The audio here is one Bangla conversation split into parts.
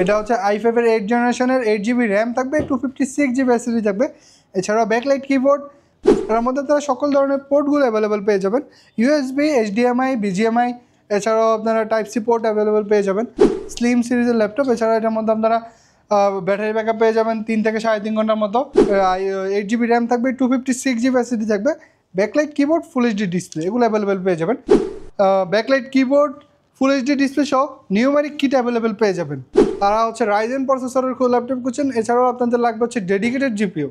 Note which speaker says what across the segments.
Speaker 1: এটা হচ্ছে i5 এর 8 জেনারেশনের 8GB র্যাম থাকবে, 256GB এসএসডি থাকবে। এছাড়াও ব্যাকলাইট কিবোর্ড, এর মধ্যে তারা সকল ধরনের পোর্টগুলো অ্যাভেলেবেল পেয়ে যাবেন। ইউএসবি, এইচডিএমআই, বিজিএমআই, এছাড়াও আপনারা টাইপ সি পোর্ট অ্যাভেলেবেল পেয়ে যাবেন। স্লিম সিরিজের ল্যাপটপ, এছাড়া এটার মধ্যে আপনারা ব্যাটারি ব্যাকআপ পেয়ে যাবেন 3 থেকে 3.5 ঘন্টার মতো। 8GB র্যাম থাকবে, 256GB এসএসডি থাকবে। Backlight keyboard, full HD display, এগুলো অ্যাভেলেবেল পেয়ে যাবেন। Backlight keyboard, full HD display সহ নিউমেরিক কিট অ্যাভেলেবেল পেয়ে যাবেন। তারা হচ্ছে রাইজেন প্রসেসরের ল্যাপটপ খুঁজছেন, এছাড়াও আপনাদের লাগবে হচ্ছে ডেডিকেটেড জিপিইউ।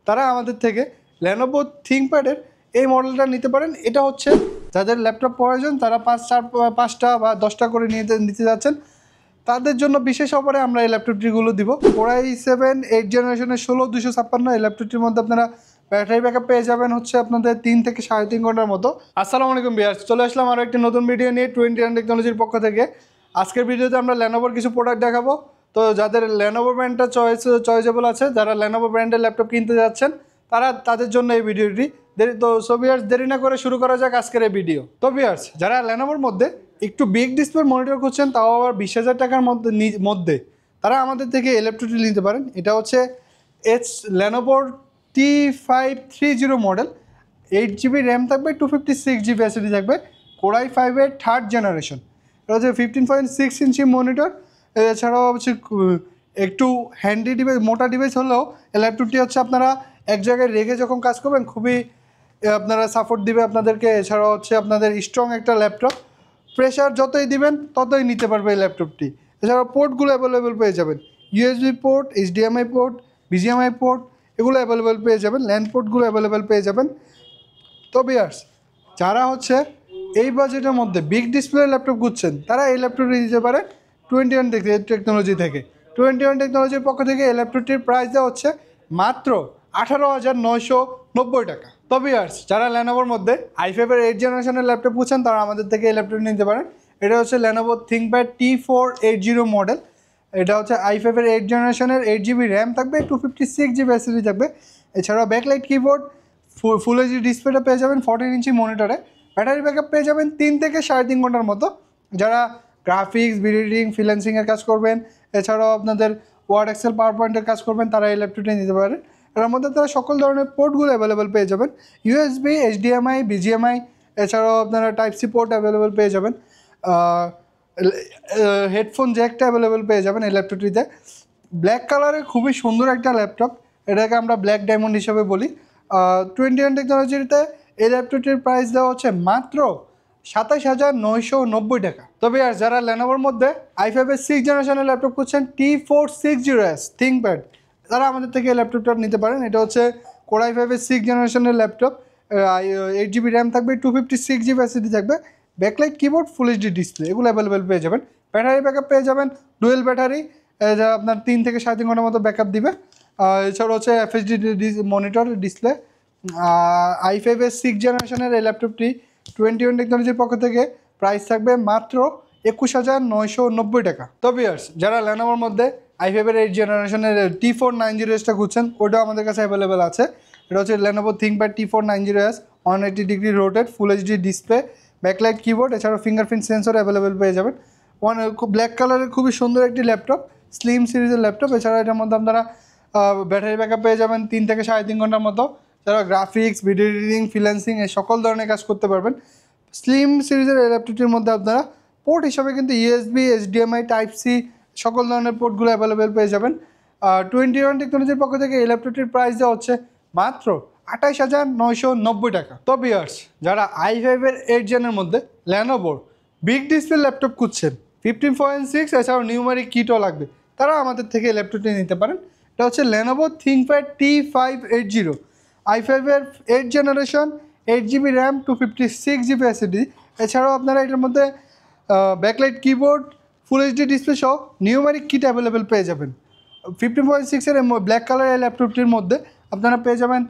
Speaker 1: তারা আমাদের থেকে লেনোভো থিংকপ্যাডের এই মডেলটা নিতে পারেন। এটা হচ্ছে যাদের ল্যাপটপ প্রয়োজন, তারা 5টা বা 10টা করে নিতে যাচ্ছেন, তাদের জন্য বিশেষ অফারে আমরা এই ল্যাপটপটিগুলো দিব। Core i7 8 জেনারেশনের 16256, এই ল্যাপটপটির মধ্যে আপনারা ব্যাটারি ব্যাকআপ পেয়ে যাবেন হচ্ছে আপনাদের 3 থেকে 3.5 ঘন্টার মতো। আসসালামু আলাইকুম ভিউয়ার্স, চলে আসলাম আরও একটি নতুন ভিডিও নিয়ে 21 টেকনোলজির পক্ষ থেকে। আজকের ভিডিওতে আমরা লেনোভোর কিছু প্রোডাক্ট দেখাবো। তো যাদের লেনোভো ব্র্যান্ডটা চয়েজেবল আছে, যারা লেনোভো ব্র্যান্ডের ল্যাপটপ কিনতে যাচ্ছেন, তাদের জন্য এই ভিডিওটি। ভিউয়ার্স দেরি না করে শুরু করা যাক আজকের এই ভিডিও। তো ভিউয়ার্স, যারা লেনোভোর মধ্যে একটু বিগ ডিসপ্লে মনিটর খুঁজছেন, তাও আবার 20,000 টাকার মধ্যে তারা আমাদের থেকে এই ল্যাপটপটি নিতে পারেন। এটা হচ্ছে লেনোভোর T530 মডেল, 8GB র্যাম থাকবে, 256GB এসএসডি থাকবে। Core i5 এর 3rd জেনারেশন, এটা হচ্ছে 15.6 ইঞ্চি মনিটর। এছাড়াও হচ্ছে একটু হ্যান্ডি ডিভাইস, মোটা ডিভাইস হলেও এই ল্যাপটপটি হচ্ছে আপনারা এক জায়গায় রেখে যখন কাজ করবেন খুবই আপনারা সাপোর্ট দিবে আপনাদেরকে। এছাড়াও হচ্ছে আপনাদের স্ট্রং একটা ল্যাপটপ, প্রেশার যতই দিবেন ততই নিতে পারবে এই ল্যাপটপটি। এছাড়াও পোর্টগুলো অ্যাভেলেবেল পেয়ে যাবেন, USB port, HDMI port, BGMI port, এগুলো অ্যাভেলেবেল পেয়ে যাবেন। ল্যান্ড পোর্টগুলো অ্যাভেলেবেল পেয়ে যাবেন। তো ভিউয়ার্স, যারা হচ্ছে এই বাজেটের মধ্যে বিগ ডিসপ্লে ল্যাপটপ খুঁজছেন, তারা এই ল্যাপটপটি দিতে পারে 21 টেকনোলজি থেকে। 21 টেকনোলজির পক্ষ থেকে এই ল্যাপটপটির প্রাইস দেওয়া হচ্ছে মাত্র 18,990 টাকা। তো ভিউয়ার্স, যারা লেনোভোর মধ্যে i5 এর 8 জেনারেশনের ল্যাপটপ খুঁজছেন, তারা আমাদের থেকে এই ল্যাপটপটি নিতে পারেন। এটা হচ্ছে লেনোভো থিংকপ্যাড T480 মডেল। এটা হচ্ছে i5 এর 8 জেনারেশনের 8GB র্যাম থাকবে, 256GB এসএসডি থাকবে। এছাড়াও ব্যাকলাইট কিবোর্ড, ফুল এইচডি ডিসপ্লেটা পেয়ে যাবেন 14 ইঞ্চি মনিটরে। ব্যাটারি ব্যাকআপ পেয়ে যাবেন 3 থেকে 3.5 ঘন্টার মতো। যারা গ্রাফিক্স, ভিডিও এডিটিং, ফ্রিল্যান্সিংয়ের কাজ করবেন, এছাড়াও আপনাদের ওয়ার্ড, এক্সেল, পাওয়ার পয়েন্টের কাজ করবেন, তারা এই ল্যাপটপটি নিতে পারেন। এর মধ্যে তারা সকল ধরনের পোর্টগুলো অ্যাভেলেবেল পেয়ে যাবেন, ইউএসবি, এইচডিএমআই, বিজিএমআই, এছাড়াও আপনারা টাইপ সি পোর্ট অ্যাভেলেবেল পেয়ে যাবেন। হেডফোন জ্যাকটা অ্যাভেলেবেল পেয়ে যাবেন এই ল্যাপটপটিতে। ব্ল্যাক কালারের খুবই সুন্দর একটা ল্যাপটপ, এটাকে আমরা ব্ল্যাক ডায়মন্ড হিসাবে বলি। 21 টেকনোলজিতে এই ল্যাপটপটির প্রাইস দেওয়া হচ্ছে মাত্র 27,990 টাকা। তবে আর যারা লেনোভোর মধ্যে i5 এর 6 জেনারেশনের ল্যাপটপ খুঁজছেন, T460 থিংকপ্যাড, তারা আমাদের থেকে এই ল্যাপটপটা নিতে পারেন। এটা হচ্ছে Core i5 এর 6 জেনারেশনের ল্যাপটপ, 8GB র্যাম থাকবে, 256GB এসএসডি থাকবে। Backlight keyboard, full HD display, এগুলো অ্যাভেলেবেল পেয়ে যাবেন। ব্যাটারি ব্যাকআপ পেয়ে যাবেন ডুয়েল ব্যাটারি, যা আপনার 3 থেকে 3.5 ঘন্টার মতো ব্যাকআপ দিবে। এছাড়া হচ্ছে এফএসডি মনিটর ডিসপ্লে। i5 এর 6 জেনারেশনের এই ল্যাপটপটি 21 টেকনোলজির পক্ষ থেকে প্রাইস থাকবে মাত্র 21,990 টাকা। তো ভিউয়ার্স, যারা লেনোভোর মধ্যে i5 এর 8 জেনারেশনের T490S খুঁজছেন, ওটাও আমাদের কাছে অ্যাভেলেবেল আছে। এটা হচ্ছে Lenovo ThinkPad T490S, 180 degree rotate, full HD display, backlight keyboard, এছাড়াও ফিঙ্গারপ্রিন্ট সেন্সর অ্যাভেলেবেল পেয়ে যাবেন। ব্ল্যাক কালারের খুবই সুন্দর একটি ল্যাপটপ, স্লিম সিরিজের ল্যাপটপ। এছাড়া এটার মধ্যে আপনারা ব্যাটারি ব্যাকআপ পেয়ে যাবেন 3 থেকে 3.5 ঘন্টার মতো। যারা গ্রাফিক্স, ভিডিও এডিটিং, ফ্রিল্যান্সিং এই সকল ধরনের কাজ করতে পারবেন। স্লিম সিরিজের এই ল্যাপটপটির মধ্যে আপনারা পোর্ট হিসাবে কিন্তু ইউএসবি, এইচডিএমআই, টাইপ সি সকল ধরনের পোর্টগুলো অ্যাভেলেবেল পেয়ে যাবেন। 21 টেকনোলজির পক্ষ থেকে এই ল্যাপটপটির প্রাইস দেওয়া হচ্ছে মাত্র 28,990 টাকা। তো ভিউয়ার্স, যারা i5 এর 8 জেনের মধ্যে লেনোভোর বিগ ডিসপ্লে ল্যাপটপ খুঁজছেন, 15.6 এছাড়াও নিউমেরিক কিটও লাগবে, তারা আমাদের থেকে এই ল্যাপটপটি নিতে পারেন। এটা হচ্ছে লেনোভো থিংকপ্যাড T580, i5 এর 8 generation, 8GB RAM, 256GB SSD. এছাড়াও আপনারা এটার মধ্যে backlight keyboard, full HD display সহ নিউমেরিক কিট অ্যাভেলেবেল পেয়ে যাবেন। 15.6 এর ব্ল্যাক কালারের ল্যাপটপটির মধ্যে আপনারা পেয়ে যাবেন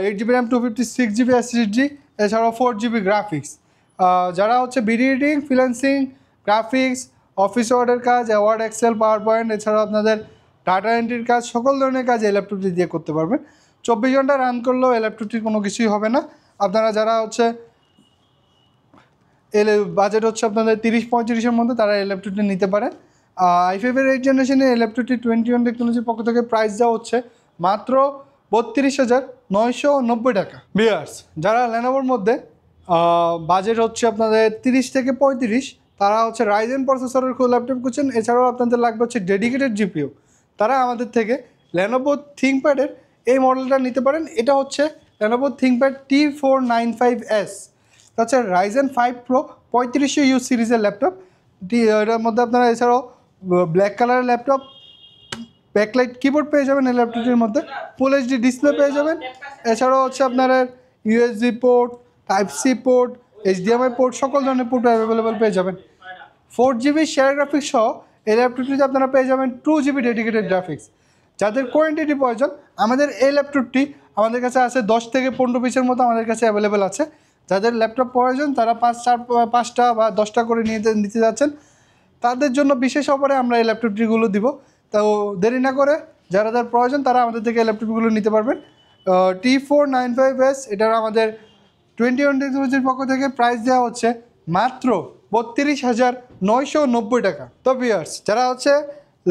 Speaker 1: 8GB র্যাম, 256GB এসএসডি, এছাড়াও 4GB গ্রাফিক্স। যারা হচ্ছে video editing, freelancing, graphics, office ওয়ার্ডের কাজ, ওয়ার্ড, এক্সেল, পাওয়ার পয়েন্ট, এছাড়াও আপনাদের ডাটা এন্ট্রির কাজ, সকল ধরনের কাজ এই ল্যাপটপটি দিয়ে করতে পারবেন। 24 ঘন্টা রান করলেও এই ল্যাপটপটির কোনো কিছুই হবে না। আপনারা যারা হচ্ছে বাজেট হচ্ছে আপনাদের 30-35-এর মধ্যে, তারা এই ল্যাপটপটি নিতে পারেন। i5-এর 8 জেনারেশনের এই ল্যাপটপটি 21 টেকনোলজির পক্ষ থেকে প্রাইস দেওয়া হচ্ছে মাত্র 32,990 টাকা। ভিউয়ার্স, যারা লেনোভোর মধ্যে বাজেট হচ্ছে আপনাদের 30 থেকে 35, তারা হচ্ছে রাইজেন প্রসেসরের ল্যাপটপ খুঁজছেন, এছাড়াও আপনাদের লাগবে হচ্ছে ডেডিকেটেড জিপিইউ, তারা আমাদের থেকে লেনোভো থিংকপ্যাডের এই মডেলটা নিতে পারেন। এটা হচ্ছে লেনোভো থিংকপ্যাড T495S, এটা হচ্ছে রাইজেন 5 প্রো 3500U সিরিজের ল্যাপটপ। এটার মধ্যে আপনারা এছাড়াও ব্ল্যাক কালারের ল্যাপটপ, ব্যাকলাইট কিবোর্ড পেয়ে যাবেন এই ল্যাপটপটির মধ্যে, ফুল এইচডি ডিসপ্লে পেয়ে যাবেন, এছাড়াও হচ্ছে আপনার USB port, type C port, HDMI port, সকল ধরনের পোর্ট অ্যাভেলেবেল পেয়ে যাবেন। 4GB শেয়ার গ্রাফিক্স সহ এই ল্যাপটপটিতে আপনারা পেয়ে যাবেন 2GB ডেডিকেটেড গ্রাফিক্স। যাদের কোয়ান্টিটি প্রয়োজন, আমাদের এই ল্যাপটপটি আমাদের কাছে আছে 10 থেকে 15 পিসের মতো আমাদের কাছে অ্যাভেলেবেল আছে। যাদের ল্যাপটপ প্রয়োজন তারা 5টা বা 10টা করে নিতে যাচ্ছেন, তাদের জন্য বিশেষ অফারে আমরা এই ল্যাপটপটিগুলো দিব। তো দেরি না করে যারা যার প্রয়োজন তারা আমাদের থেকে এই ল্যাপটপগুলো নিতে পারবেন। T495S, এটার আমাদের 21 টেকনোলজির পক্ষ থেকে প্রাইস দেওয়া হচ্ছে মাত্র 32,990 টাকা। তো ভিউয়ার্স, যারা হচ্ছে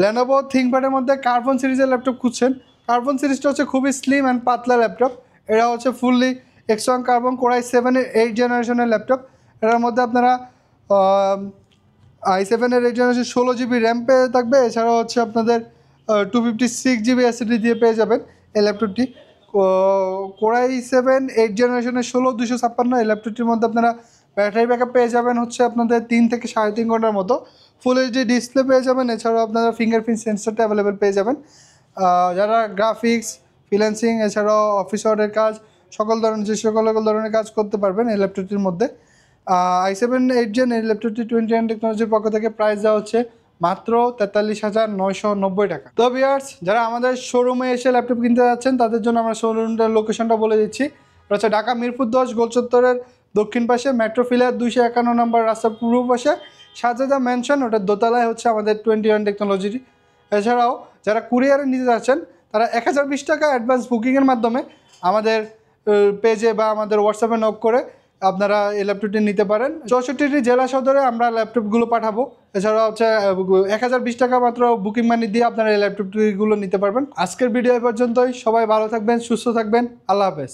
Speaker 1: লেনোভো থিংকপ্যাডের মধ্যে কার্বন সিরিজের ল্যাপটপ খুঁজছেন, কার্বন সিরিজটা হচ্ছে খুবই স্লিম অ্যান্ড পাতলা ল্যাপটপ। এটা হচ্ছে ফুললি X1 কার্বন Core i7-এর 8 জেনারেশনের ল্যাপটপ। এটার মধ্যে আপনারা i7-এর 8 জেনারেশন 16GB র্যাম পেয়ে থাকবে, এছাড়াও হচ্ছে আপনাদের 256GB SSD দিয়ে পেয়ে যাবেন এই ল্যাপটপটি। Core i7 8 জেনারেশনের 16256, এই ল্যাপটপটির মধ্যে আপনারা ব্যাটারি ব্যাকআপ পেয়ে যাবেন হচ্ছে আপনাদের 3 থেকে 3.5 ঘন্টার মতো, ফুল এইচডি ডিসপ্লে পেয়ে যাবেন, এছাড়াও আপনারা ফিঙ্গারপ্রিন্ট সেন্সরটা অ্যাভেলেবেল পেয়ে যাবেন। যারা গ্রাফিক্স, ফ্রিল্যান্সিং, এছাড়াও অফিস ওয়ার্কের কাজ, সকল ধরনের কাজ করতে পারবেন এই ল্যাপটপটির মধ্যে। i7 8 জেন এই ল্যাপটপটি 21 টেকনোলজির পক্ষ থেকে প্রাইস দেওয়া হচ্ছে মাত্র 43,990 টাকা। তো ভিউয়ার্স, যারা আমাদের শোরুমে এসে ল্যাপটপ কিনতে যাচ্ছেন তাদের জন্য আমরা শোরুমটার লোকেশনটা বলে দিচ্ছি। এটা হচ্ছে ঢাকা মিরপুর 10 গোলচত্বরের দক্ষিণ পাশে, মেট্রো ফিলার 251 নম্বর রাস্তার পূর্ব পাশে, শাহজাদা ম্যানশন, ওটার দোতলায় হচ্ছে আমাদের 21 টেকনোলজি। এছাড়াও যারা কুরিয়ারে নিতে যাচ্ছেন তারা 1020 টাকা অ্যাডভান্স বুকিংয়ের মাধ্যমে আমাদের পেজে বা আমাদের হোয়াটসঅ্যাপে নক করে আপনারা এই ল্যাপটপটি নিতে পারেন। 64টি জেলা সদরে আমরা ল্যাপটপগুলো পাঠাবো। এছাড়া হচ্ছে 1020 টাকা মাত্র বুকিং মানি দিয়ে আপনারা এই ল্যাপটপগুলো নিতে পারবেন। আজকের ভিডিও এই পর্যন্তই। সবাই ভালো থাকবেন, সুস্থ থাকবেন। আল্লাহ হাফেজ।